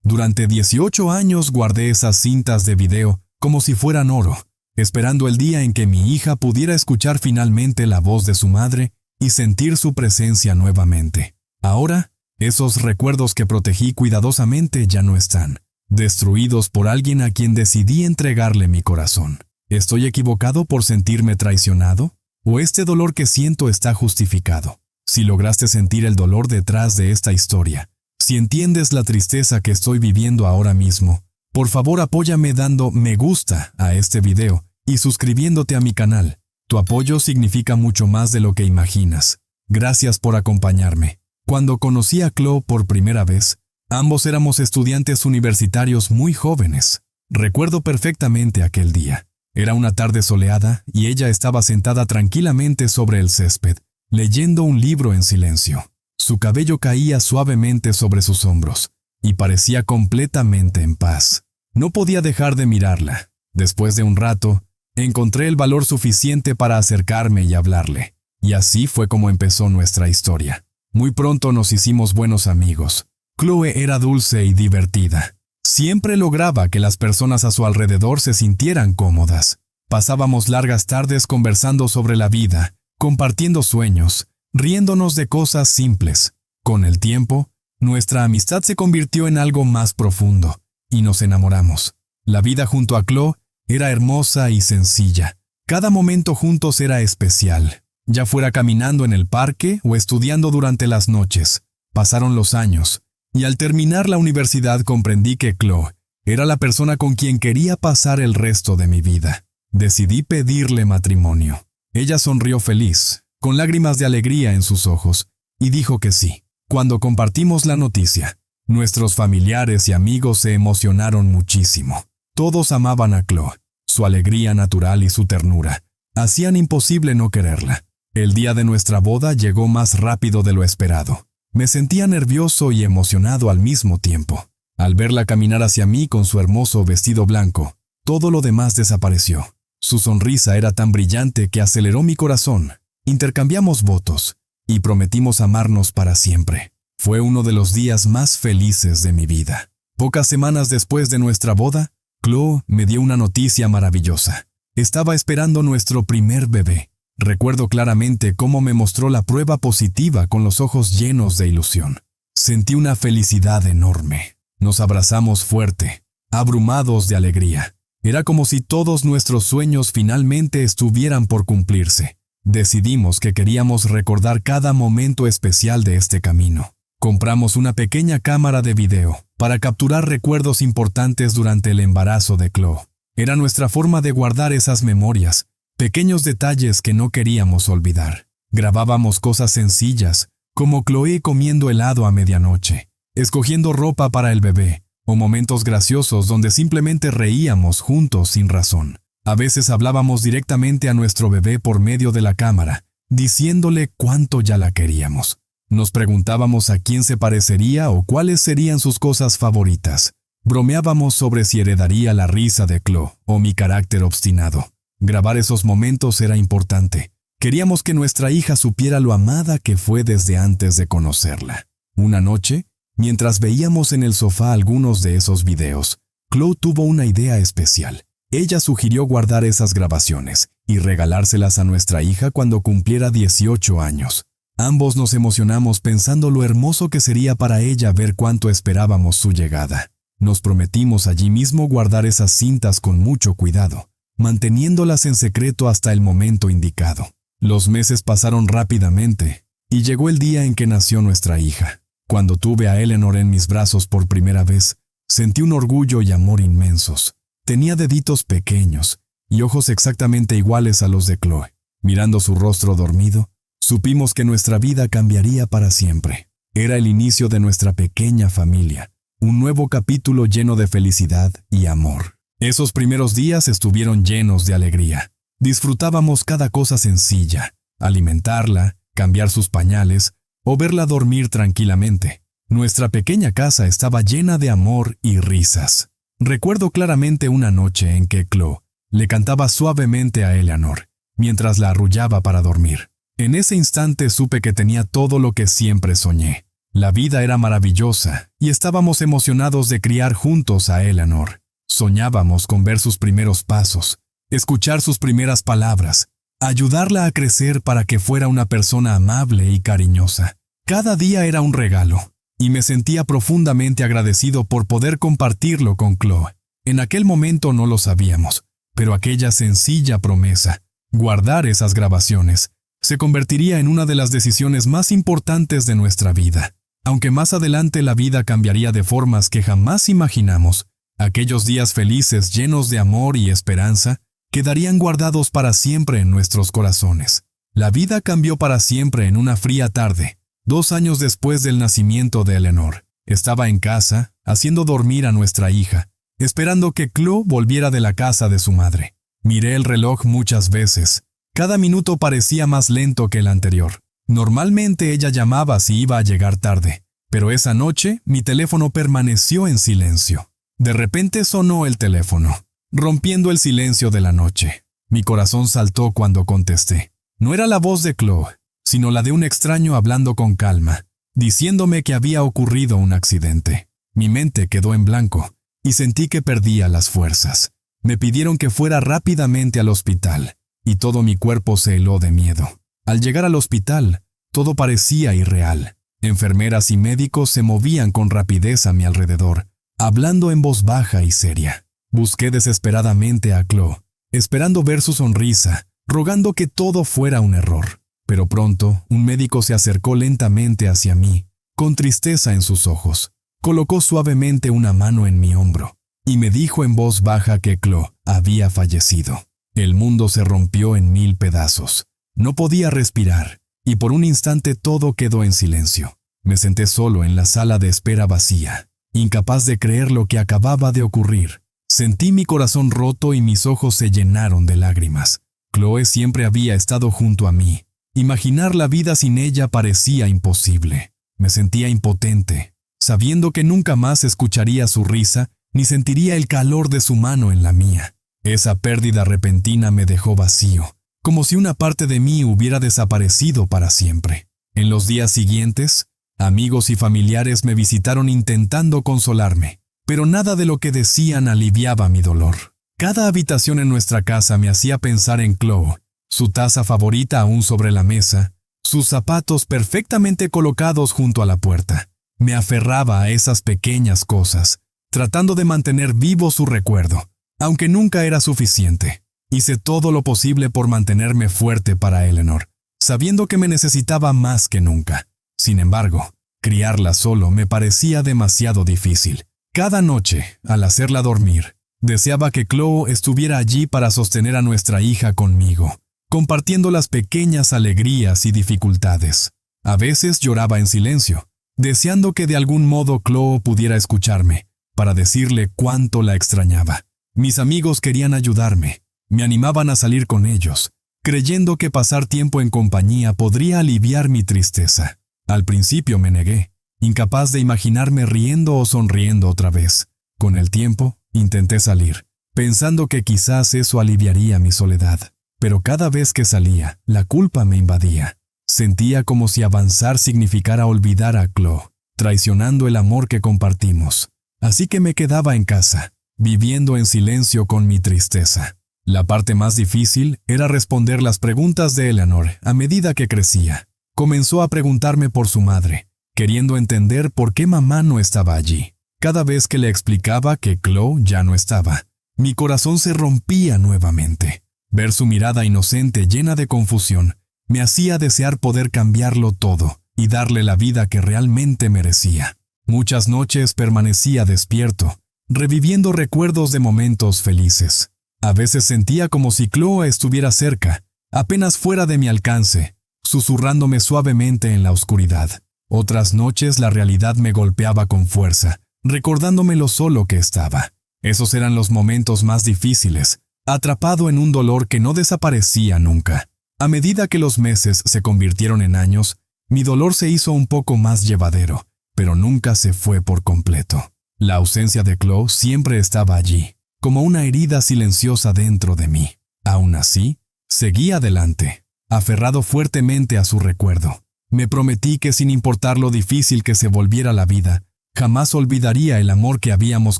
Durante 18 años guardé esas cintas de video como si fueran oro, esperando el día en que mi hija pudiera escuchar finalmente la voz de su madre y sentir su presencia nuevamente. Ahora, esos recuerdos que protegí cuidadosamente ya no están, destruidos por alguien a quien decidí entregarle mi corazón. ¿Estoy equivocado por sentirme traicionado? ¿O este dolor que siento está justificado? Si lograste sentir el dolor detrás de esta historia, si entiendes la tristeza que estoy viviendo ahora mismo, por favor apóyame dando me gusta a este video y suscribiéndote a mi canal. Tu apoyo significa mucho más de lo que imaginas. Gracias por acompañarme. Cuando conocí a Chloe por primera vez, ambos éramos estudiantes universitarios muy jóvenes. Recuerdo perfectamente aquel día. Era una tarde soleada y ella estaba sentada tranquilamente sobre el césped, leyendo un libro en silencio. Su cabello caía suavemente sobre sus hombros y parecía completamente en paz. No podía dejar de mirarla. Después de un rato, encontré el valor suficiente para acercarme y hablarle. Y así fue como empezó nuestra historia. Muy pronto nos hicimos buenos amigos. Chloe era dulce y divertida. Siempre lograba que las personas a su alrededor se sintieran cómodas. Pasábamos largas tardes conversando sobre la vida, compartiendo sueños, riéndonos de cosas simples. Con el tiempo, nuestra amistad se convirtió en algo más profundo, y nos enamoramos. La vida junto a Chloe era hermosa y sencilla. Cada momento juntos era especial, ya fuera caminando en el parque o estudiando durante las noches. Pasaron los años, y al terminar la universidad comprendí que Chloe era la persona con quien quería pasar el resto de mi vida. Decidí pedirle matrimonio. Ella sonrió feliz, con lágrimas de alegría en sus ojos, y dijo que sí. Cuando compartimos la noticia, nuestros familiares y amigos se emocionaron muchísimo. Todos amaban a Chloe. Su alegría natural y su ternura hacían imposible no quererla. El día de nuestra boda llegó más rápido de lo esperado. Me sentía nervioso y emocionado al mismo tiempo. Al verla caminar hacia mí con su hermoso vestido blanco, todo lo demás desapareció. Su sonrisa era tan brillante que aceleró mi corazón. Intercambiamos votos y prometimos amarnos para siempre. Fue uno de los días más felices de mi vida. Pocas semanas después de nuestra boda, Chloe me dio una noticia maravillosa. Estaba esperando nuestro primer bebé. Recuerdo claramente cómo me mostró la prueba positiva con los ojos llenos de ilusión. Sentí una felicidad enorme. Nos abrazamos fuerte, abrumados de alegría. Era como si todos nuestros sueños finalmente estuvieran por cumplirse. Decidimos que queríamos recordar cada momento especial de este camino. Compramos una pequeña cámara de video para capturar recuerdos importantes durante el embarazo de Chloe. Era nuestra forma de guardar esas memorias, pequeños detalles que no queríamos olvidar. Grabábamos cosas sencillas, como Chloe comiendo helado a medianoche, escogiendo ropa para el bebé, o momentos graciosos donde simplemente reíamos juntos sin razón. A veces hablábamos directamente a nuestro bebé por medio de la cámara, diciéndole cuánto ya la queríamos. Nos preguntábamos a quién se parecería o cuáles serían sus cosas favoritas. Bromeábamos sobre si heredaría la risa de Chloe o mi carácter obstinado. Grabar esos momentos era importante. Queríamos que nuestra hija supiera lo amada que fue desde antes de conocerla. Una noche, mientras veíamos en el sofá algunos de esos videos, Chloe tuvo una idea especial. Ella sugirió guardar esas grabaciones y regalárselas a nuestra hija cuando cumpliera 18 años. Ambos nos emocionamos pensando lo hermoso que sería para ella ver cuánto esperábamos su llegada. Nos prometimos allí mismo guardar esas cintas con mucho cuidado, manteniéndolas en secreto hasta el momento indicado. Los meses pasaron rápidamente y llegó el día en que nació nuestra hija. Cuando tuve a Eleanor en mis brazos por primera vez, sentí un orgullo y amor inmensos. Tenía deditos pequeños y ojos exactamente iguales a los de Chloe. Mirando su rostro dormido, supimos que nuestra vida cambiaría para siempre. Era el inicio de nuestra pequeña familia, un nuevo capítulo lleno de felicidad y amor. Esos primeros días estuvieron llenos de alegría. Disfrutábamos cada cosa sencilla, alimentarla, cambiar sus pañales o verla dormir tranquilamente. Nuestra pequeña casa estaba llena de amor y risas. Recuerdo claramente una noche en que Chloe le cantaba suavemente a Eleanor, mientras la arrullaba para dormir. En ese instante supe que tenía todo lo que siempre soñé. La vida era maravillosa y estábamos emocionados de criar juntos a Eleanor. Soñábamos con ver sus primeros pasos, escuchar sus primeras palabras, ayudarla a crecer para que fuera una persona amable y cariñosa. Cada día era un regalo, y me sentía profundamente agradecido por poder compartirlo con Chloe. En aquel momento no lo sabíamos, pero aquella sencilla promesa, guardar esas grabaciones, se convertiría en una de las decisiones más importantes de nuestra vida. Aunque más adelante la vida cambiaría de formas que jamás imaginamos, aquellos días felices llenos de amor y esperanza quedarían guardados para siempre en nuestros corazones. La vida cambió para siempre en una fría tarde, 2 años después del nacimiento de Eleanor. Estaba en casa, haciendo dormir a nuestra hija, esperando que Chloe volviera de la casa de su madre. Miré el reloj muchas veces. Cada minuto parecía más lento que el anterior. Normalmente ella llamaba si iba a llegar tarde, pero esa noche mi teléfono permaneció en silencio. De repente sonó el teléfono, rompiendo el silencio de la noche. Mi corazón saltó cuando contesté. No era la voz de Chloe, sino la de un extraño hablando con calma, diciéndome que había ocurrido un accidente. Mi mente quedó en blanco y sentí que perdía las fuerzas. Me pidieron que fuera rápidamente al hospital, y todo mi cuerpo se heló de miedo. Al llegar al hospital, todo parecía irreal. Enfermeras y médicos se movían con rapidez a mi alrededor, hablando en voz baja y seria. Busqué desesperadamente a Chloe, esperando ver su sonrisa, rogando que todo fuera un error. Pero pronto, un médico se acercó lentamente hacia mí, con tristeza en sus ojos. Colocó suavemente una mano en mi hombro, y me dijo en voz baja que Chloe había fallecido. El mundo se rompió en 1000 pedazos. No podía respirar, y por un instante todo quedó en silencio. Me senté solo en la sala de espera vacía, incapaz de creer lo que acababa de ocurrir. Sentí mi corazón roto y mis ojos se llenaron de lágrimas. Chloe siempre había estado junto a mí. Imaginar la vida sin ella parecía imposible. Me sentía impotente, sabiendo que nunca más escucharía su risa ni sentiría el calor de su mano en la mía. Esa pérdida repentina me dejó vacío, como si una parte de mí hubiera desaparecido para siempre. En los días siguientes, amigos y familiares me visitaron intentando consolarme, pero nada de lo que decían aliviaba mi dolor. Cada habitación en nuestra casa me hacía pensar en Chloe, su taza favorita aún sobre la mesa, sus zapatos perfectamente colocados junto a la puerta. Me aferraba a esas pequeñas cosas, tratando de mantener vivo su recuerdo, aunque nunca era suficiente. Hice todo lo posible por mantenerme fuerte para Eleanor, sabiendo que me necesitaba más que nunca. Sin embargo, criarla solo me parecía demasiado difícil. Cada noche, al hacerla dormir, deseaba que Chloe estuviera allí para sostener a nuestra hija conmigo, compartiendo las pequeñas alegrías y dificultades. A veces lloraba en silencio, deseando que de algún modo Chloe pudiera escucharme, para decirle cuánto la extrañaba. Mis amigos querían ayudarme, me animaban a salir con ellos, creyendo que pasar tiempo en compañía podría aliviar mi tristeza. Al principio me negué, incapaz de imaginarme riendo o sonriendo otra vez. Con el tiempo, intenté salir, pensando que quizás eso aliviaría mi soledad. Pero cada vez que salía, la culpa me invadía. Sentía como si avanzar significara olvidar a Chloe, traicionando el amor que compartimos. Así que me quedaba en casa, viviendo en silencio con mi tristeza. La parte más difícil era responder las preguntas de Eleanor a medida que crecía. Comenzó a preguntarme por su madre, queriendo entender por qué mamá no estaba allí. Cada vez que le explicaba que Chloe ya no estaba, mi corazón se rompía nuevamente. Ver su mirada inocente llena de confusión me hacía desear poder cambiarlo todo y darle la vida que realmente merecía. Muchas noches permanecía despierto, reviviendo recuerdos de momentos felices. A veces sentía como si Chloe estuviera cerca, apenas fuera de mi alcance, susurrándome suavemente en la oscuridad. Otras noches la realidad me golpeaba con fuerza, recordándome lo solo que estaba. Esos eran los momentos más difíciles, atrapado en un dolor que no desaparecía nunca. A medida que los meses se convirtieron en años, mi dolor se hizo un poco más llevadero, pero nunca se fue por completo. La ausencia de Chloe siempre estaba allí, como una herida silenciosa dentro de mí. Aún así, seguí adelante, aferrado fuertemente a su recuerdo. Me prometí que sin importar lo difícil que se volviera la vida, jamás olvidaría el amor que habíamos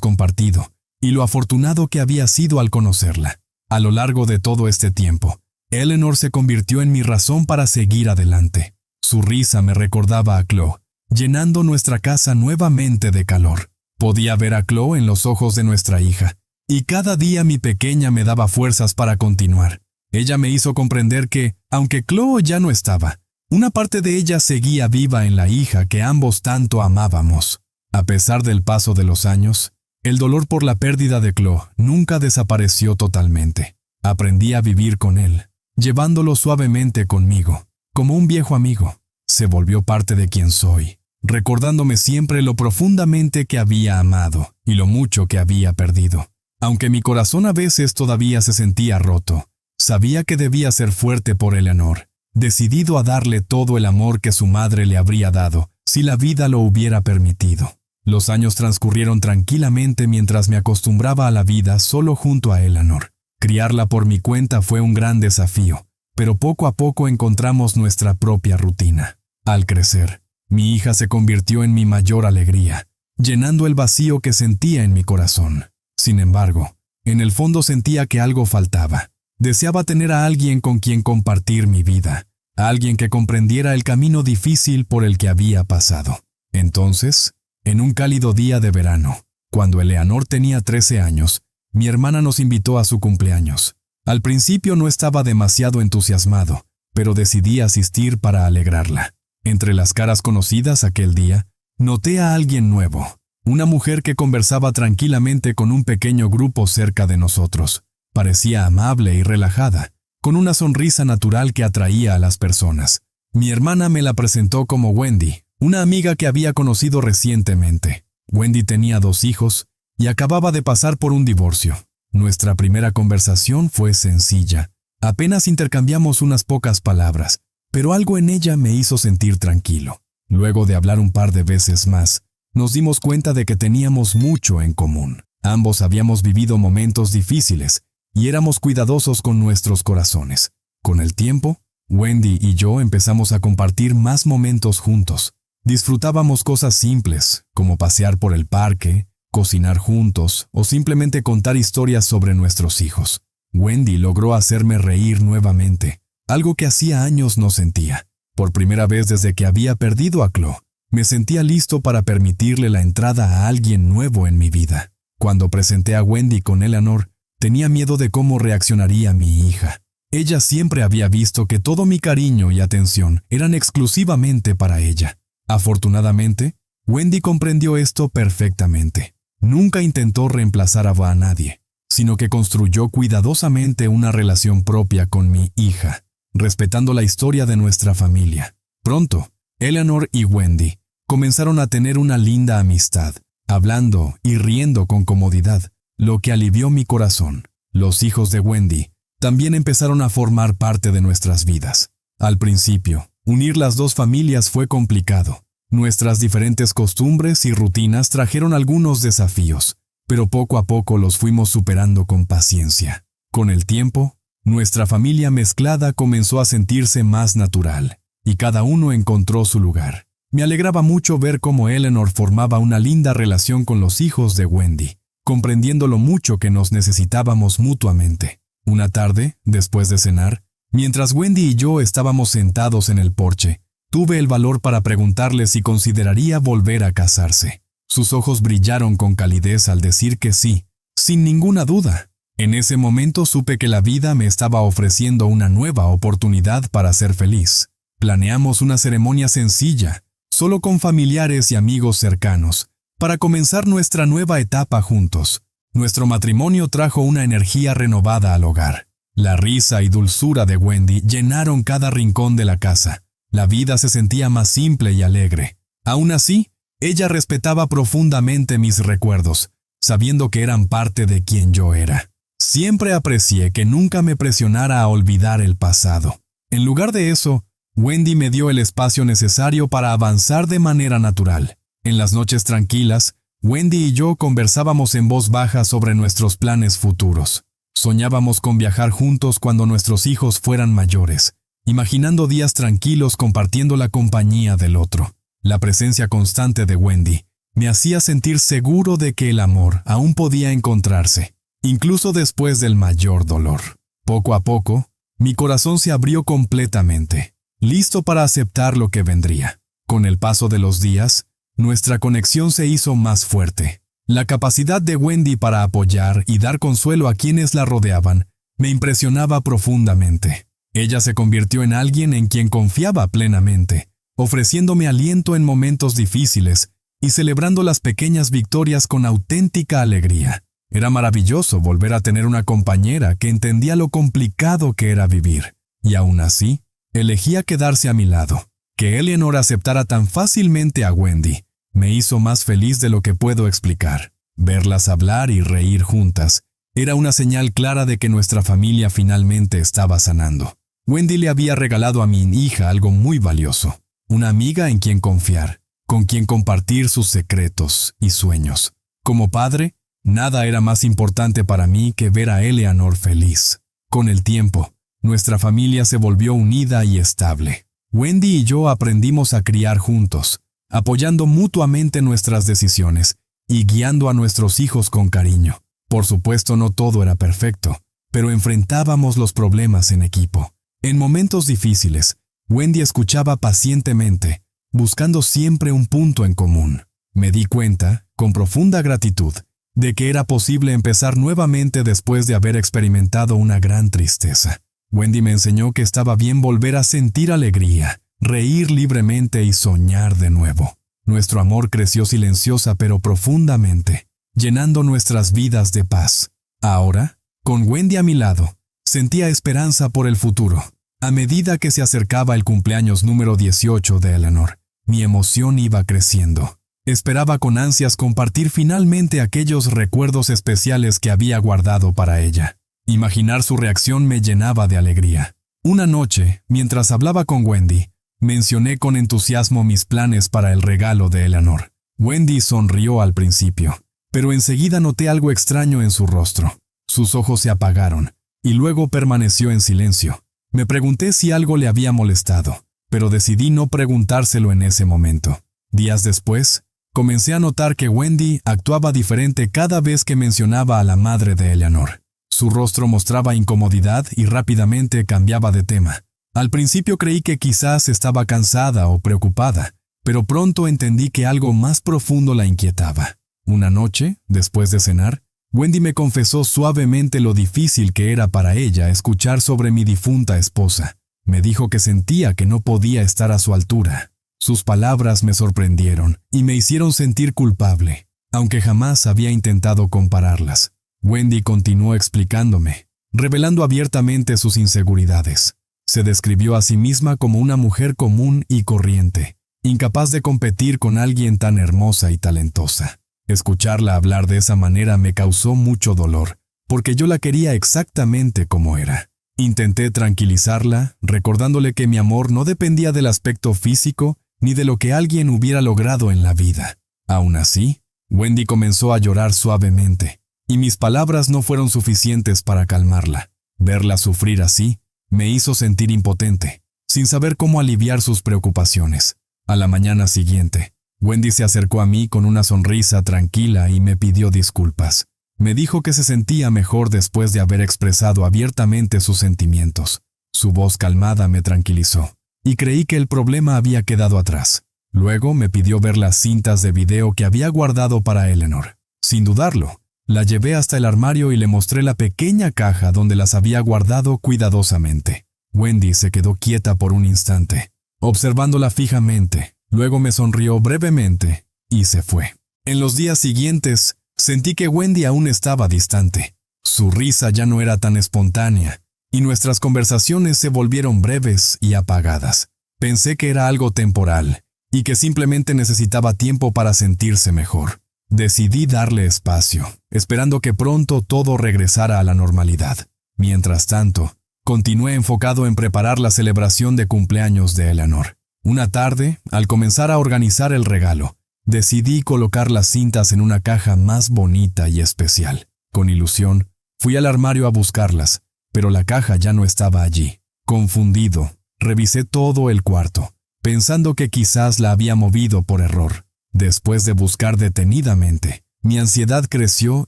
compartido y lo afortunado que había sido al conocerla. A lo largo de todo este tiempo, Eleanor se convirtió en mi razón para seguir adelante. Su risa me recordaba a Chloe, llenando nuestra casa nuevamente de calor. Podía ver a Chloe en los ojos de nuestra hija, y cada día mi pequeña me daba fuerzas para continuar. Ella me hizo comprender que, aunque Chloe ya no estaba, una parte de ella seguía viva en la hija que ambos tanto amábamos. A pesar del paso de los años, el dolor por la pérdida de Chloe nunca desapareció totalmente. Aprendí a vivir con él, llevándolo suavemente conmigo, como un viejo amigo. Se volvió parte de quien soy, recordándome siempre lo profundamente que había amado y lo mucho que había perdido. Aunque mi corazón a veces todavía se sentía roto, sabía que debía ser fuerte por Eleanor, decidido a darle todo el amor que su madre le habría dado, si la vida lo hubiera permitido. Los años transcurrieron tranquilamente mientras me acostumbraba a la vida solo junto a Eleanor. Criarla por mi cuenta fue un gran desafío, pero poco a poco encontramos nuestra propia rutina. Al crecer, mi hija se convirtió en mi mayor alegría, llenando el vacío que sentía en mi corazón. Sin embargo, en el fondo sentía que algo faltaba. Deseaba tener a alguien con quien compartir mi vida, a alguien que comprendiera el camino difícil por el que había pasado. Entonces, en un cálido día de verano, cuando Eleanor tenía 13 años, mi hermana nos invitó a su cumpleaños. Al principio no estaba demasiado entusiasmado, pero decidí asistir para alegrarla. Entre las caras conocidas aquel día, noté a alguien nuevo, una mujer que conversaba tranquilamente con un pequeño grupo cerca de nosotros. Parecía amable y relajada, con una sonrisa natural que atraía a las personas. Mi hermana me la presentó como Wendy, una amiga que había conocido recientemente. Wendy tenía 2 hijos y acababa de pasar por un divorcio. Nuestra primera conversación fue sencilla. Apenas intercambiamos unas pocas palabras, pero algo en ella me hizo sentir tranquilo. Luego de hablar un par de veces más, nos dimos cuenta de que teníamos mucho en común. Ambos habíamos vivido momentos difíciles y éramos cuidadosos con nuestros corazones. Con el tiempo, Wendy y yo empezamos a compartir más momentos juntos. Disfrutábamos cosas simples, como pasear por el parque, cocinar juntos o simplemente contar historias sobre nuestros hijos. Wendy logró hacerme reír nuevamente, algo que hacía años no sentía. Por primera vez desde que había perdido a Chloe, me sentía listo para permitirle la entrada a alguien nuevo en mi vida. Cuando presenté a Wendy con Eleanor, tenía miedo de cómo reaccionaría mi hija. Ella siempre había visto que todo mi cariño y atención eran exclusivamente para ella. Afortunadamente, Wendy comprendió esto perfectamente. Nunca intentó reemplazar a nadie, sino que construyó cuidadosamente una relación propia con mi hija, respetando la historia de nuestra familia. Pronto, Eleanor y Wendy comenzaron a tener una linda amistad, hablando y riendo con comodidad, lo que alivió mi corazón. Los hijos de Wendy también empezaron a formar parte de nuestras vidas. Al principio, unir las 2 familias fue complicado. Nuestras diferentes costumbres y rutinas trajeron algunos desafíos, pero poco a poco los fuimos superando con paciencia. Con el tiempo, nuestra familia mezclada comenzó a sentirse más natural, y cada uno encontró su lugar. Me alegraba mucho ver cómo Eleanor formaba una linda relación con los hijos de Wendy, comprendiendo lo mucho que nos necesitábamos mutuamente. Una tarde, después de cenar, mientras Wendy y yo estábamos sentados en el porche, tuve el valor para preguntarle si consideraría volver a casarse. Sus ojos brillaron con calidez al decir que sí, sin ninguna duda. En ese momento supe que la vida me estaba ofreciendo una nueva oportunidad para ser feliz. Planeamos una ceremonia sencilla, solo con familiares y amigos cercanos, para comenzar nuestra nueva etapa juntos. Nuestro matrimonio trajo una energía renovada al hogar. La risa y dulzura de Wendy llenaron cada rincón de la casa. La vida se sentía más simple y alegre. Aún así, ella respetaba profundamente mis recuerdos, sabiendo que eran parte de quien yo era. Siempre aprecié que nunca me presionara a olvidar el pasado. En lugar de eso, Wendy me dio el espacio necesario para avanzar de manera natural. En las noches tranquilas, Wendy y yo conversábamos en voz baja sobre nuestros planes futuros. Soñábamos con viajar juntos cuando nuestros hijos fueran mayores, imaginando días tranquilos compartiendo la compañía del otro. La presencia constante de Wendy me hacía sentir seguro de que el amor aún podía encontrarse, incluso después del mayor dolor. Poco a poco, mi corazón se abrió completamente, listo para aceptar lo que vendría. Con el paso de los días, nuestra conexión se hizo más fuerte. La capacidad de Wendy para apoyar y dar consuelo a quienes la rodeaban me impresionaba profundamente. Ella se convirtió en alguien en quien confiaba plenamente, ofreciéndome aliento en momentos difíciles y celebrando las pequeñas victorias con auténtica alegría. Era maravilloso volver a tener una compañera que entendía lo complicado que era vivir, y aún así, elegía quedarse a mi lado. Que Eleanor aceptara tan fácilmente a Wendy me hizo más feliz de lo que puedo explicar. Verlas hablar y reír juntas era una señal clara de que nuestra familia finalmente estaba sanando. Wendy le había regalado a mi hija algo muy valioso, una amiga en quien confiar, con quien compartir sus secretos y sueños. Como padre, nada era más importante para mí que ver a Eleanor feliz. Con el tiempo, nuestra familia se volvió unida y estable. Wendy y yo aprendimos a criar juntos, apoyando mutuamente nuestras decisiones y guiando a nuestros hijos con cariño. Por supuesto, no todo era perfecto, pero enfrentábamos los problemas en equipo. En momentos difíciles, Wendy escuchaba pacientemente, buscando siempre un punto en común. Me di cuenta, con profunda gratitud, de que era posible empezar nuevamente después de haber experimentado una gran tristeza. Wendy me enseñó que estaba bien volver a sentir alegría, reír libremente y soñar de nuevo. Nuestro amor creció silenciosa pero profundamente, llenando nuestras vidas de paz. Ahora, con Wendy a mi lado, sentía esperanza por el futuro. A medida que se acercaba el cumpleaños número 18 de Eleanor, mi emoción iba creciendo. Esperaba con ansias compartir finalmente aquellos recuerdos especiales que había guardado para ella. Imaginar su reacción me llenaba de alegría. Una noche, mientras hablaba con Wendy, mencioné con entusiasmo mis planes para el regalo de Eleanor. Wendy sonrió al principio, pero enseguida noté algo extraño en su rostro. Sus ojos se apagaron, y luego permaneció en silencio. Me pregunté si algo le había molestado, pero decidí no preguntárselo en ese momento. Días después, comencé a notar que Wendy actuaba diferente cada vez que mencionaba a la madre de Eleanor. Su rostro mostraba incomodidad y rápidamente cambiaba de tema. Al principio creí que quizás estaba cansada o preocupada, pero pronto entendí que algo más profundo la inquietaba. Una noche, después de cenar, Wendy me confesó suavemente lo difícil que era para ella escuchar sobre mi difunta esposa. Me dijo que sentía que no podía estar a su altura. Sus palabras me sorprendieron y me hicieron sentir culpable, aunque jamás había intentado compararlas. Wendy continuó explicándome, revelando abiertamente sus inseguridades. Se describió a sí misma como una mujer común y corriente, incapaz de competir con alguien tan hermosa y talentosa. Escucharla hablar de esa manera me causó mucho dolor, porque yo la quería exactamente como era. Intenté tranquilizarla, recordándole que mi amor no dependía del aspecto físico ni de lo que alguien hubiera logrado en la vida. Aún así, Wendy comenzó a llorar suavemente, y mis palabras no fueron suficientes para calmarla. Verla sufrir así me hizo sentir impotente, sin saber cómo aliviar sus preocupaciones. A la mañana siguiente, Wendy se acercó a mí con una sonrisa tranquila y me pidió disculpas. Me dijo que se sentía mejor después de haber expresado abiertamente sus sentimientos. Su voz calmada me tranquilizó, y creí que el problema había quedado atrás. Luego me pidió ver las cintas de video que había guardado para Eleanor. Sin dudarlo, la llevé hasta el armario y le mostré la pequeña caja donde las había guardado cuidadosamente. Wendy se quedó quieta por un instante, observándola fijamente. Luego me sonrió brevemente y se fue. En los días siguientes, sentí que Wendy aún estaba distante. Su risa ya no era tan espontánea, y nuestras conversaciones se volvieron breves y apagadas. Pensé que era algo temporal, y que simplemente necesitaba tiempo para sentirse mejor. Decidí darle espacio, esperando que pronto todo regresara a la normalidad. Mientras tanto, continué enfocado en preparar la celebración de cumpleaños de Eleanor. Una tarde, al comenzar a organizar el regalo, decidí colocar las cintas en una caja más bonita y especial. Con ilusión, fui al armario a buscarlas, pero la caja ya no estaba allí. Confundido, Revisé todo el cuarto, pensando que quizás la había movido por error. Después de buscar detenidamente, mi ansiedad creció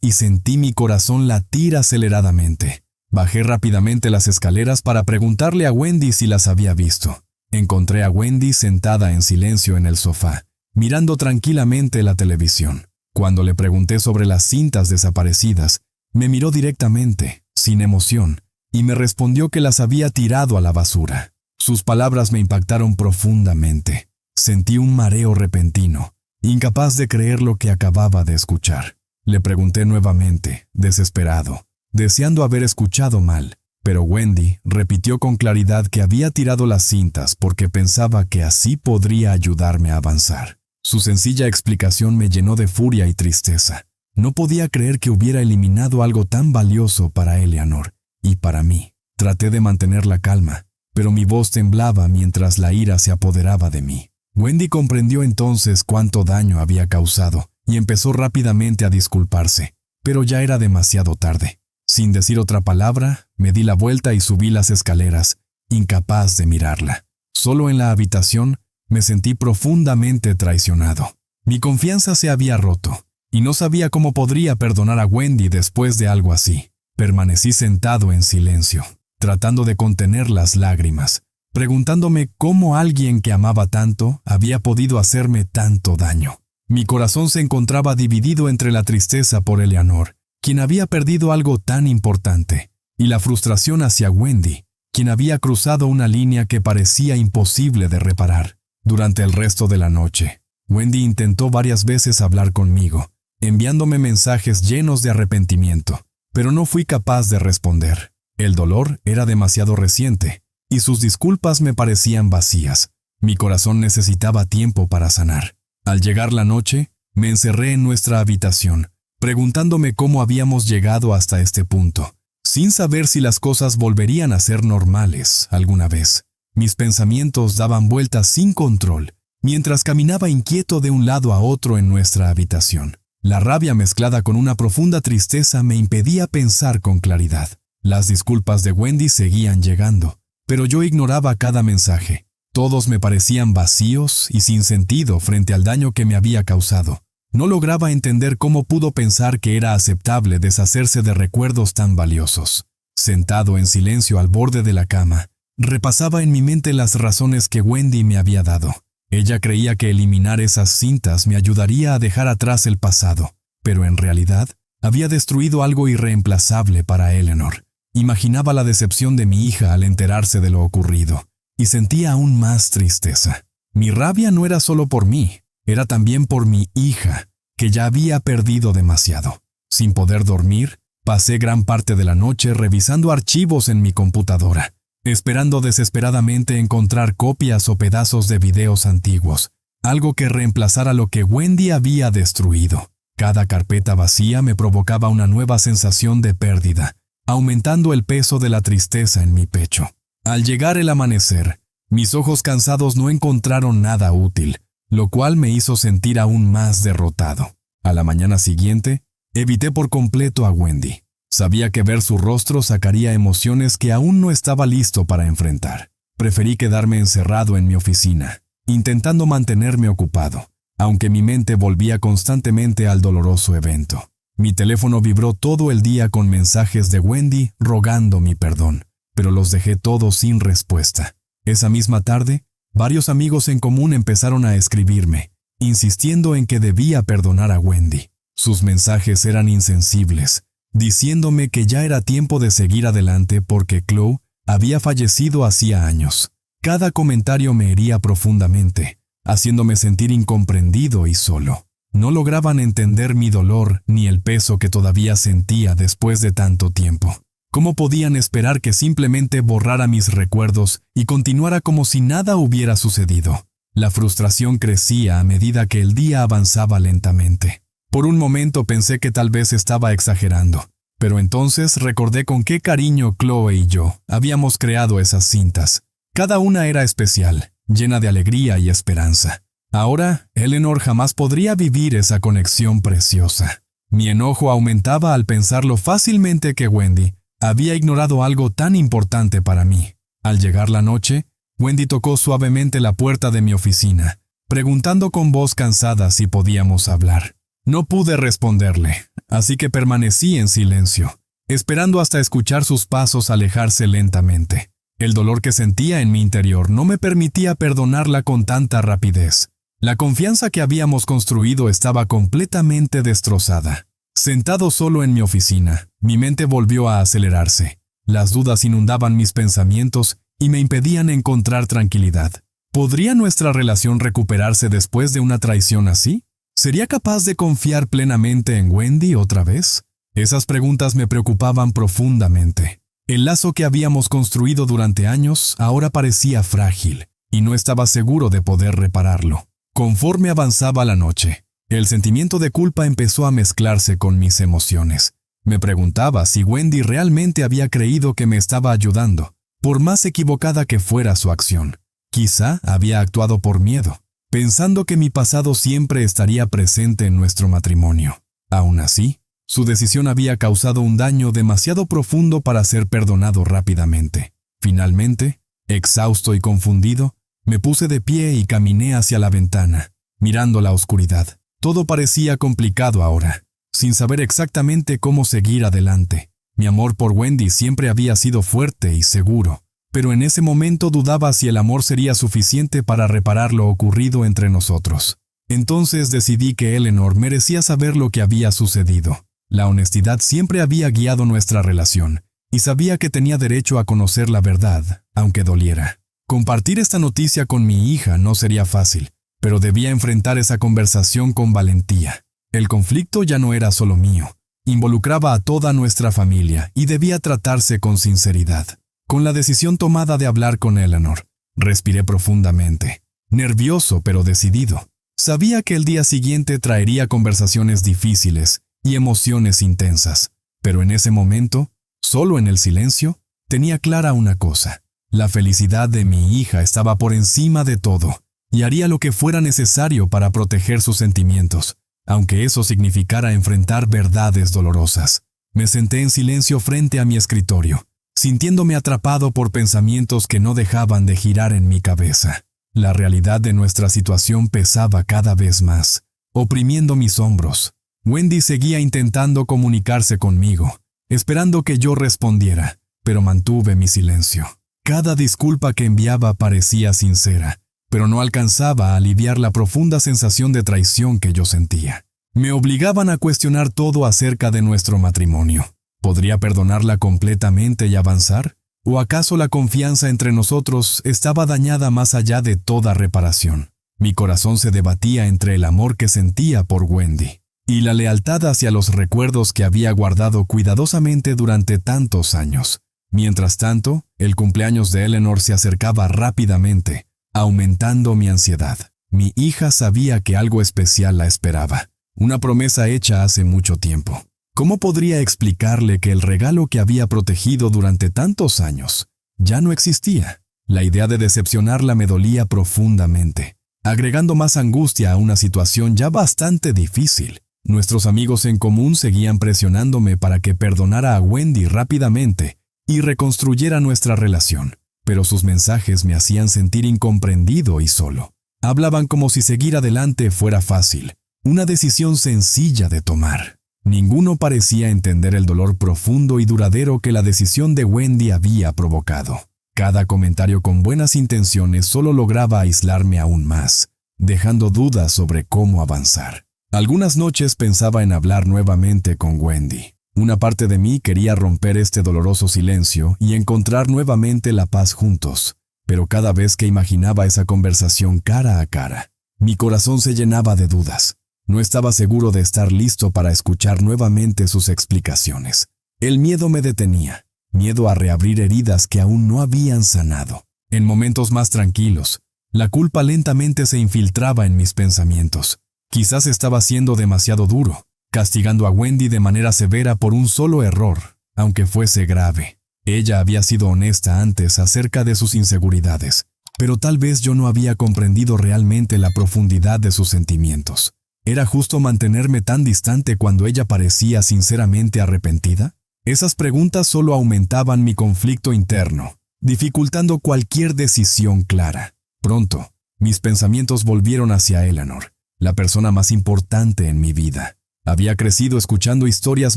y sentí mi corazón latir aceleradamente. Bajé rápidamente las escaleras para preguntarle a Wendy si las había visto. Encontré a Wendy sentada en silencio en el sofá, mirando tranquilamente la televisión. Cuando le pregunté sobre las cintas desaparecidas, me miró directamente, sin emoción, y me respondió que las había tirado a la basura. Sus palabras me impactaron profundamente. Sentí un mareo repentino, incapaz de creer lo que acababa de escuchar. Le pregunté nuevamente, desesperado, deseando haber escuchado mal, pero Wendy repitió con claridad que había tirado las cintas porque pensaba que así podría ayudarme a avanzar. Su sencilla explicación me llenó de furia y tristeza. No podía creer que hubiera eliminado algo tan valioso para Eleanor y para mí. Traté de mantener la calma, pero mi voz temblaba mientras la ira se apoderaba de mí. Wendy comprendió entonces cuánto daño había causado y empezó rápidamente a disculparse, pero ya era demasiado tarde. Sin decir otra palabra, me di la vuelta y subí las escaleras, incapaz de mirarla. Solo en la habitación me sentí profundamente traicionado. Mi confianza se había roto, y no sabía cómo podría perdonar a Wendy después de algo así. Permanecí sentado en silencio, tratando de contener las lágrimas, preguntándome cómo alguien que amaba tanto había podido hacerme tanto daño. Mi corazón se encontraba dividido entre la tristeza por Eleanor, quien había perdido algo tan importante, y la frustración hacia Wendy, quien había cruzado una línea que parecía imposible de reparar. Durante el resto de la noche, Wendy intentó varias veces hablar conmigo, enviándome mensajes llenos de arrepentimiento, pero no fui capaz de responder. El dolor era demasiado reciente, y sus disculpas me parecían vacías. Mi corazón necesitaba tiempo para sanar. Al llegar la noche, me encerré en nuestra habitación, preguntándome cómo habíamos llegado hasta este punto, sin saber si las cosas volverían a ser normales alguna vez. Mis pensamientos daban vueltas sin control, mientras caminaba inquieto de un lado a otro en nuestra habitación. La rabia mezclada con una profunda tristeza me impedía pensar con claridad. Las disculpas de Wendy seguían llegando, pero yo ignoraba cada mensaje. Todos me parecían vacíos y sin sentido frente al daño que me había causado. No lograba entender cómo pudo pensar que era aceptable deshacerse de recuerdos tan valiosos. Sentado en silencio al borde de la cama, repasaba en mi mente las razones que Wendy me había dado. Ella creía que eliminar esas cintas me ayudaría a dejar atrás el pasado, pero en realidad había destruido algo irreemplazable para Eleanor. Imaginaba la decepción de mi hija al enterarse de lo ocurrido, y sentía aún más tristeza. Mi rabia no era solo por mí, era también por mi hija, que ya había perdido demasiado. Sin poder dormir, pasé gran parte de la noche revisando archivos en mi computadora, esperando desesperadamente encontrar copias o pedazos de videos antiguos, algo que reemplazara lo que Wendy había destruido. Cada carpeta vacía me provocaba una nueva sensación de pérdida, aumentando el peso de la tristeza en mi pecho. Al llegar el amanecer, mis ojos cansados no encontraron nada útil, lo cual me hizo sentir aún más derrotado. A la mañana siguiente, evité por completo a Wendy. Sabía que ver su rostro sacaría emociones que aún no estaba listo para enfrentar. Preferí quedarme encerrado en mi oficina, intentando mantenerme ocupado, aunque mi mente volvía constantemente al doloroso evento. Mi teléfono vibró todo el día con mensajes de Wendy rogando mi perdón, pero los dejé todos sin respuesta. Esa misma tarde, varios amigos en común empezaron a escribirme, insistiendo en que debía perdonar a Wendy. Sus mensajes eran insensibles, diciéndome que ya era tiempo de seguir adelante porque Chloe había fallecido hacía años. Cada comentario me hería profundamente, haciéndome sentir incomprendido y solo. No lograban entender mi dolor ni el peso que todavía sentía después de tanto tiempo. ¿Cómo podían esperar que simplemente borrara mis recuerdos y continuara como si nada hubiera sucedido? La frustración crecía a medida que el día avanzaba lentamente. Por un momento pensé que tal vez estaba exagerando, pero entonces recordé con qué cariño Chloe y yo habíamos creado esas cintas. Cada una era especial, llena de alegría y esperanza. Ahora, Eleanor jamás podría vivir esa conexión preciosa. Mi enojo aumentaba al pensar lo fácilmente que Wendy había ignorado algo tan importante para mí. Al llegar la noche, Wendy tocó suavemente la puerta de mi oficina, preguntando con voz cansada si podíamos hablar. No pude responderle, así que permanecí en silencio, esperando hasta escuchar sus pasos alejarse lentamente. El dolor que sentía en mi interior no me permitía perdonarla con tanta rapidez. La confianza que habíamos construido estaba completamente destrozada. Sentado solo en mi oficina, mi mente volvió a acelerarse. Las dudas inundaban mis pensamientos y me impedían encontrar tranquilidad. ¿Podría nuestra relación recuperarse después de una traición así? ¿Sería capaz de confiar plenamente en Wendy otra vez? Esas preguntas me preocupaban profundamente. El lazo que habíamos construido durante años ahora parecía frágil, y no estaba seguro de poder repararlo. Conforme avanzaba la noche, el sentimiento de culpa empezó a mezclarse con mis emociones. Me preguntaba si Wendy realmente había creído que me estaba ayudando, por más equivocada que fuera su acción. Quizá había actuado por miedo, pensando que mi pasado siempre estaría presente en nuestro matrimonio. Aún así, su decisión había causado un daño demasiado profundo para ser perdonado rápidamente. Finalmente, exhausto y confundido, me puse de pie y caminé hacia la ventana, mirando la oscuridad. Todo parecía complicado ahora, sin saber exactamente cómo seguir adelante. Mi amor por Wendy siempre había sido fuerte y seguro, pero en ese momento dudaba si el amor sería suficiente para reparar lo ocurrido entre nosotros. Entonces decidí que Eleanor merecía saber lo que había sucedido. La honestidad siempre había guiado nuestra relación, y sabía que tenía derecho a conocer la verdad, aunque doliera. Compartir esta noticia con mi hija no sería fácil, pero debía enfrentar esa conversación con valentía. El conflicto ya no era solo mío, involucraba a toda nuestra familia y debía tratarse con sinceridad. Con la decisión tomada de hablar con Eleanor, respiré profundamente, nervioso pero decidido. Sabía que el día siguiente traería conversaciones difíciles y emociones intensas, pero en ese momento, solo en el silencio, tenía clara una cosa: la felicidad de mi hija estaba por encima de todo, y haría lo que fuera necesario para proteger sus sentimientos, aunque eso significara enfrentar verdades dolorosas. Me senté en silencio frente a mi escritorio, sintiéndome atrapado por pensamientos que no dejaban de girar en mi cabeza. La realidad de nuestra situación pesaba cada vez más, oprimiendo mis hombros. Wendy seguía intentando comunicarse conmigo, esperando que yo respondiera, pero mantuve mi silencio. Cada disculpa que enviaba parecía sincera, pero no alcanzaba a aliviar la profunda sensación de traición que yo sentía. Me obligaban a cuestionar todo acerca de nuestro matrimonio. ¿Podría perdonarla completamente y avanzar? ¿O acaso la confianza entre nosotros estaba dañada más allá de toda reparación? Mi corazón se debatía entre el amor que sentía por Wendy y la lealtad hacia los recuerdos que había guardado cuidadosamente durante tantos años. Mientras tanto, el cumpleaños de Eleanor se acercaba rápidamente, aumentando mi ansiedad. Mi hija sabía que algo especial la esperaba, una promesa hecha hace mucho tiempo. ¿Cómo podría explicarle que el regalo que había protegido durante tantos años ya no existía? La idea de decepcionarla me dolía profundamente, agregando más angustia a una situación ya bastante difícil. Nuestros amigos en común seguían presionándome para que perdonara a Wendy rápidamente y reconstruyera nuestra relación, pero sus mensajes me hacían sentir incomprendido y solo. Hablaban como si seguir adelante fuera fácil, una decisión sencilla de tomar. Ninguno parecía entender el dolor profundo y duradero que la decisión de Wendy había provocado. Cada comentario con buenas intenciones solo lograba aislarme aún más, dejando dudas sobre cómo avanzar. Algunas noches pensaba en hablar nuevamente con Wendy. Una parte de mí quería romper este doloroso silencio y encontrar nuevamente la paz juntos, pero cada vez que imaginaba esa conversación cara a cara, mi corazón se llenaba de dudas. No estaba seguro de estar listo para escuchar nuevamente sus explicaciones. El miedo me detenía, miedo a reabrir heridas que aún no habían sanado. En momentos más tranquilos, la culpa lentamente se infiltraba en mis pensamientos. Quizás estaba siendo demasiado duro, castigando a Wendy de manera severa por un solo error, aunque fuese grave. Ella había sido honesta antes acerca de sus inseguridades, pero tal vez yo no había comprendido realmente la profundidad de sus sentimientos. ¿Era justo mantenerme tan distante cuando ella parecía sinceramente arrepentida? Esas preguntas solo aumentaban mi conflicto interno, dificultando cualquier decisión clara. Pronto, mis pensamientos volvieron hacia Eleanor, la persona más importante en mi vida. Había crecido escuchando historias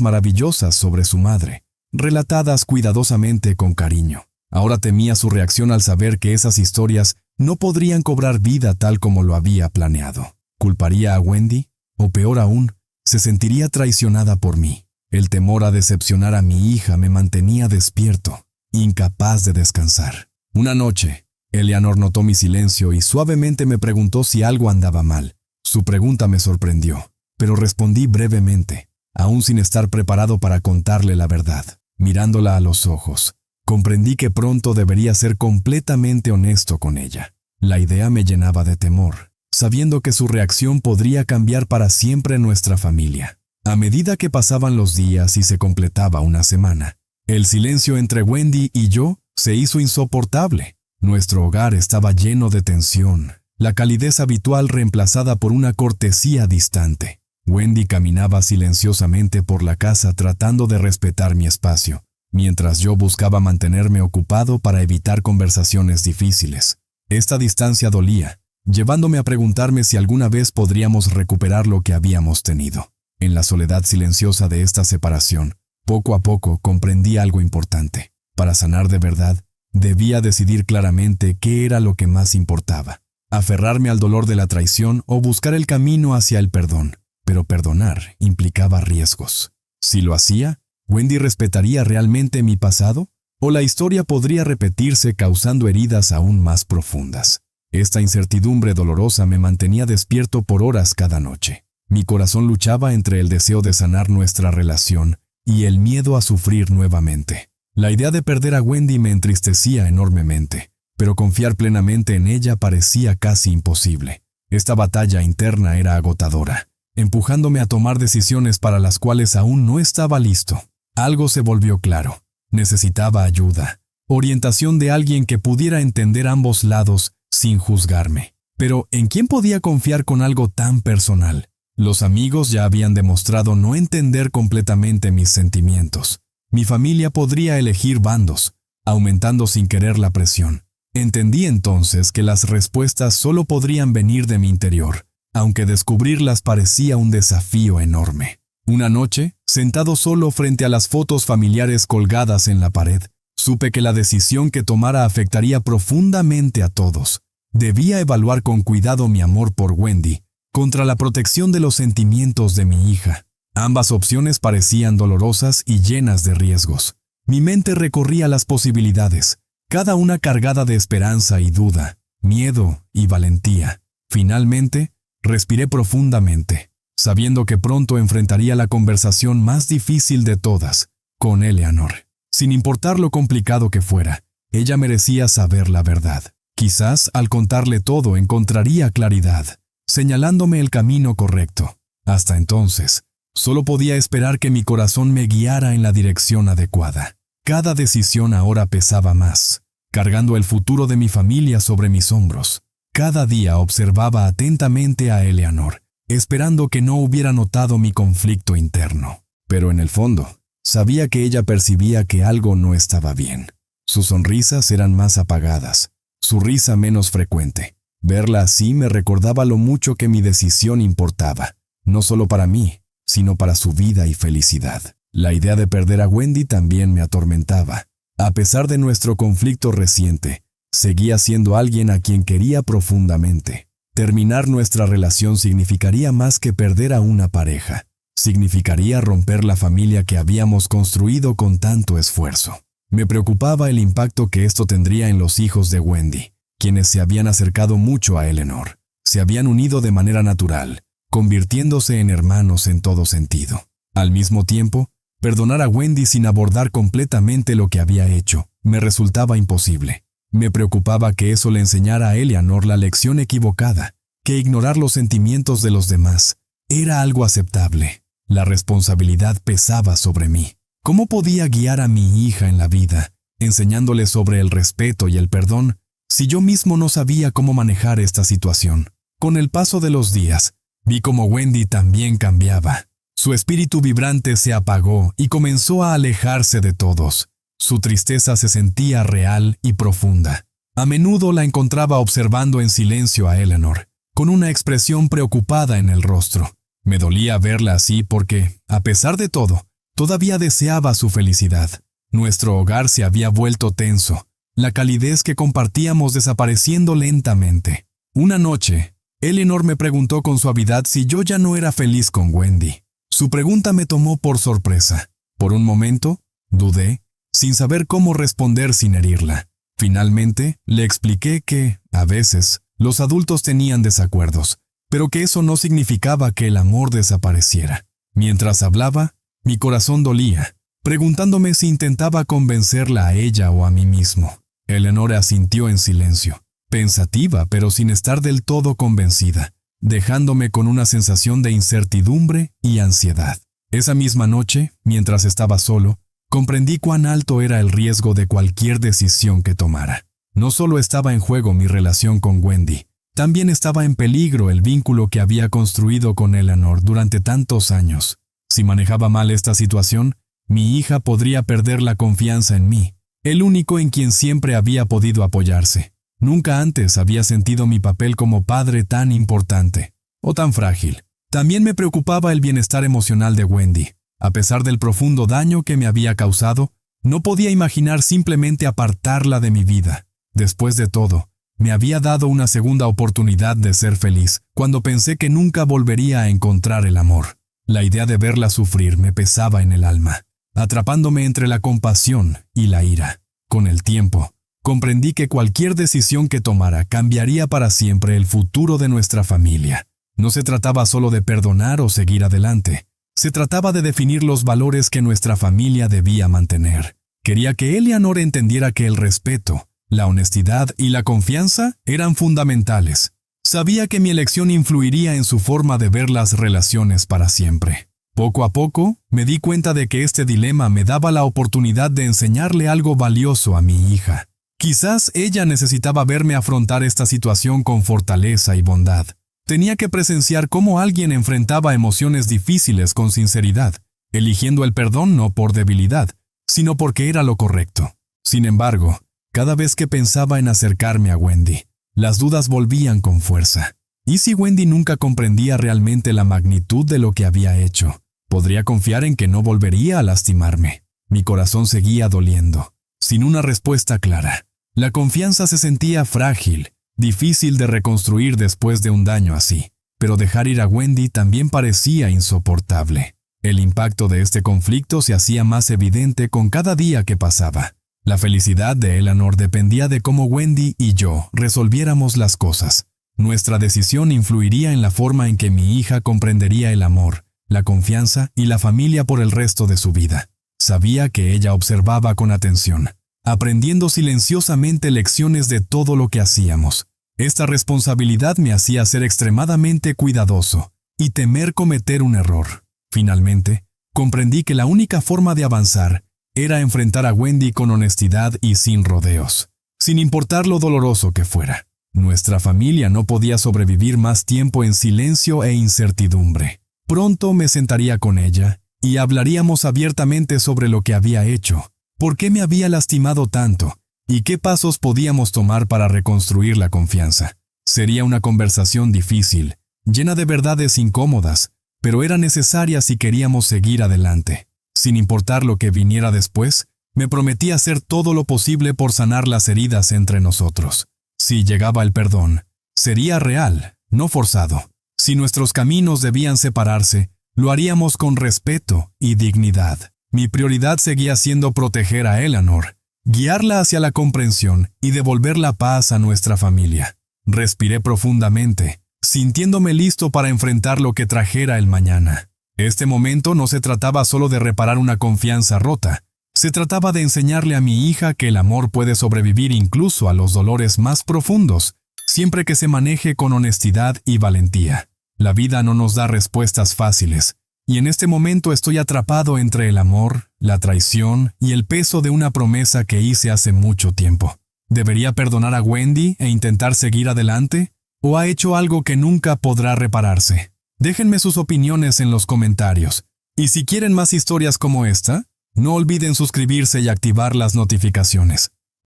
maravillosas sobre su madre, relatadas cuidadosamente con cariño. Ahora temía su reacción al saber que esas historias no podrían cobrar vida tal como lo había planeado. ¿Culparía a Wendy? O peor aún, se sentiría traicionada por mí. El temor a decepcionar a mi hija me mantenía despierto, incapaz de descansar. Una noche, Eleanor notó mi silencio y suavemente me preguntó si algo andaba mal. Su pregunta me sorprendió, pero respondí brevemente, aún sin estar preparado para contarle la verdad. Mirándola a los ojos, comprendí que pronto debería ser completamente honesto con ella. La idea me llenaba de temor, sabiendo que su reacción podría cambiar para siempre nuestra familia. A medida que pasaban los días y se completaba una semana, el silencio entre Wendy y yo se hizo insoportable. Nuestro hogar estaba lleno de tensión, la calidez habitual reemplazada por una cortesía distante. Wendy caminaba silenciosamente por la casa tratando de respetar mi espacio, mientras yo buscaba mantenerme ocupado para evitar conversaciones difíciles. Esta distancia dolía, llevándome a preguntarme si alguna vez podríamos recuperar lo que habíamos tenido. En la soledad silenciosa de esta separación, poco a poco comprendí algo importante. Para sanar de verdad, debía decidir claramente qué era lo que más importaba: aferrarme al dolor de la traición o buscar el camino hacia el perdón. Pero perdonar implicaba riesgos. Si lo hacía, ¿Wendy respetaría realmente mi pasado? ¿O la historia podría repetirse causando heridas aún más profundas? Esta incertidumbre dolorosa me mantenía despierto por horas cada noche. Mi corazón luchaba entre el deseo de sanar nuestra relación y el miedo a sufrir nuevamente. La idea de perder a Wendy me entristecía enormemente, pero confiar plenamente en ella parecía casi imposible. Esta batalla interna era agotadora, empujándome a tomar decisiones para las cuales aún no estaba listo. Algo se volvió claro. Necesitaba ayuda, orientación de alguien que pudiera entender ambos lados sin juzgarme. Pero, ¿en quién podía confiar con algo tan personal? Los amigos ya habían demostrado no entender completamente mis sentimientos. Mi familia podría elegir bandos, aumentando sin querer la presión. Entendí entonces que las respuestas solo podrían venir de mi interior, aunque descubrirlas parecía un desafío enorme. Una noche, sentado solo frente a las fotos familiares colgadas en la pared, supe que la decisión que tomara afectaría profundamente a todos. Debía evaluar con cuidado mi amor por Wendy contra la protección de los sentimientos de mi hija. Ambas opciones parecían dolorosas y llenas de riesgos. Mi mente recorría las posibilidades, cada una cargada de esperanza y duda, miedo y valentía. Finalmente, respiré profundamente, sabiendo que pronto enfrentaría la conversación más difícil de todas, con Eleanor. Sin importar lo complicado que fuera, ella merecía saber la verdad. Quizás al contarle todo encontraría claridad, señalándome el camino correcto. Hasta entonces, solo podía esperar que mi corazón me guiara en la dirección adecuada. Cada decisión ahora pesaba más, cargando el futuro de mi familia sobre mis hombros. Cada día observaba atentamente a Eleanor, esperando que no hubiera notado mi conflicto interno. Pero en el fondo, sabía que ella percibía que algo no estaba bien. Sus sonrisas eran más apagadas, su risa menos frecuente. Verla así me recordaba lo mucho que mi decisión importaba, no solo para mí, sino para su vida y felicidad. La idea de perder a Wendy también me atormentaba. A pesar de nuestro conflicto reciente, seguía siendo alguien a quien quería profundamente. Terminar nuestra relación significaría más que perder a una pareja. Significaría romper la familia que habíamos construido con tanto esfuerzo. Me preocupaba el impacto que esto tendría en los hijos de Wendy, quienes se habían acercado mucho a Eleanor. Se habían unido de manera natural, convirtiéndose en hermanos en todo sentido. Al mismo tiempo, perdonar a Wendy sin abordar completamente lo que había hecho me resultaba imposible. Me preocupaba que eso le enseñara a Eleanor la lección equivocada, que ignorar los sentimientos de los demás era algo aceptable. La responsabilidad pesaba sobre mí. ¿Cómo podía guiar a mi hija en la vida, enseñándole sobre el respeto y el perdón, si yo mismo no sabía cómo manejar esta situación? Con el paso de los días, vi cómo Wendy también cambiaba. Su espíritu vibrante se apagó y comenzó a alejarse de todos. Su tristeza se sentía real y profunda. A menudo la encontraba observando en silencio a Eleanor, con una expresión preocupada en el rostro. Me dolía verla así porque, a pesar de todo, todavía deseaba su felicidad. Nuestro hogar se había vuelto tenso, la calidez que compartíamos desapareciendo lentamente. Una noche, Eleanor me preguntó con suavidad si yo ya no era feliz con Wendy. Su pregunta me tomó por sorpresa. Por un momento, dudé, sin saber cómo responder sin herirla. Finalmente, le expliqué que, a veces, los adultos tenían desacuerdos, pero que eso no significaba que el amor desapareciera. Mientras hablaba, mi corazón dolía, preguntándome si intentaba convencerla a ella o a mí mismo. Eleanor asintió en silencio, pensativa pero sin estar del todo convencida, dejándome con una sensación de incertidumbre y ansiedad. Esa misma noche, mientras estaba solo, comprendí cuán alto era el riesgo de cualquier decisión que tomara. No solo estaba en juego mi relación con Wendy, también estaba en peligro el vínculo que había construido con Eleanor durante tantos años. Si manejaba mal esta situación, mi hija podría perder la confianza en mí, el único en quien siempre había podido apoyarse. Nunca antes había sentido mi papel como padre tan importante, o tan frágil. También me preocupaba el bienestar emocional de Wendy. A pesar del profundo daño que me había causado, no podía imaginar simplemente apartarla de mi vida. Después de todo, me había dado una segunda oportunidad de ser feliz, cuando pensé que nunca volvería a encontrar el amor. La idea de verla sufrir me pesaba en el alma, atrapándome entre la compasión y la ira. Con el tiempo, comprendí que cualquier decisión que tomara cambiaría para siempre el futuro de nuestra familia. No se trataba solo de perdonar o seguir adelante. Se trataba de definir los valores que nuestra familia debía mantener. Quería que Eleanor entendiera que el respeto, la honestidad y la confianza eran fundamentales. Sabía que mi elección influiría en su forma de ver las relaciones para siempre. Poco a poco, me di cuenta de que este dilema me daba la oportunidad de enseñarle algo valioso a mi hija. Quizás ella necesitaba verme afrontar esta situación con fortaleza y bondad. Tenía que presenciar cómo alguien enfrentaba emociones difíciles con sinceridad, eligiendo el perdón no por debilidad, sino porque era lo correcto. Sin embargo, cada vez que pensaba en acercarme a Wendy, las dudas volvían con fuerza. ¿Y si Wendy nunca comprendía realmente la magnitud de lo que había hecho? ¿Podría confiar en que no volvería a lastimarme? Mi corazón seguía doliendo, sin una respuesta clara. La confianza se sentía frágil, difícil de reconstruir después de un daño así, pero dejar ir a Wendy también parecía insoportable. El impacto de este conflicto se hacía más evidente con cada día que pasaba. La felicidad de Eleanor dependía de cómo Wendy y yo resolviéramos las cosas. Nuestra decisión influiría en la forma en que mi hija comprendería el amor, la confianza y la familia por el resto de su vida. Sabía que ella observaba con atención, aprendiendo silenciosamente lecciones de todo lo que hacíamos. Esta responsabilidad me hacía ser extremadamente cuidadoso y temer cometer un error. Finalmente, comprendí que la única forma de avanzar era enfrentar a Wendy con honestidad y sin rodeos, sin importar lo doloroso que fuera. Nuestra familia no podía sobrevivir más tiempo en silencio e incertidumbre. Pronto me sentaría con ella y hablaríamos abiertamente sobre lo que había hecho, por qué me había lastimado tanto y qué pasos podíamos tomar para reconstruir la confianza. Sería una conversación difícil, llena de verdades incómodas, pero era necesaria si queríamos seguir adelante. Sin importar lo que viniera después, me prometí hacer todo lo posible por sanar las heridas entre nosotros. Si llegaba el perdón, sería real, no forzado. Si nuestros caminos debían separarse, lo haríamos con respeto y dignidad. Mi prioridad seguía siendo proteger a Eleanor, guiarla hacia la comprensión y devolver la paz a nuestra familia. Respiré profundamente, sintiéndome listo para enfrentar lo que trajera el mañana. Este momento no se trataba solo de reparar una confianza rota. Se trataba de enseñarle a mi hija que el amor puede sobrevivir incluso a los dolores más profundos, siempre que se maneje con honestidad y valentía. La vida no nos da respuestas fáciles, y en este momento estoy atrapado entre el amor, la traición y el peso de una promesa que hice hace mucho tiempo. ¿Debería perdonar a Wendy e intentar seguir adelante? ¿O ha hecho algo que nunca podrá repararse? Déjenme sus opiniones en los comentarios. Y si quieren más historias como esta, No olviden suscribirse y activar las notificaciones.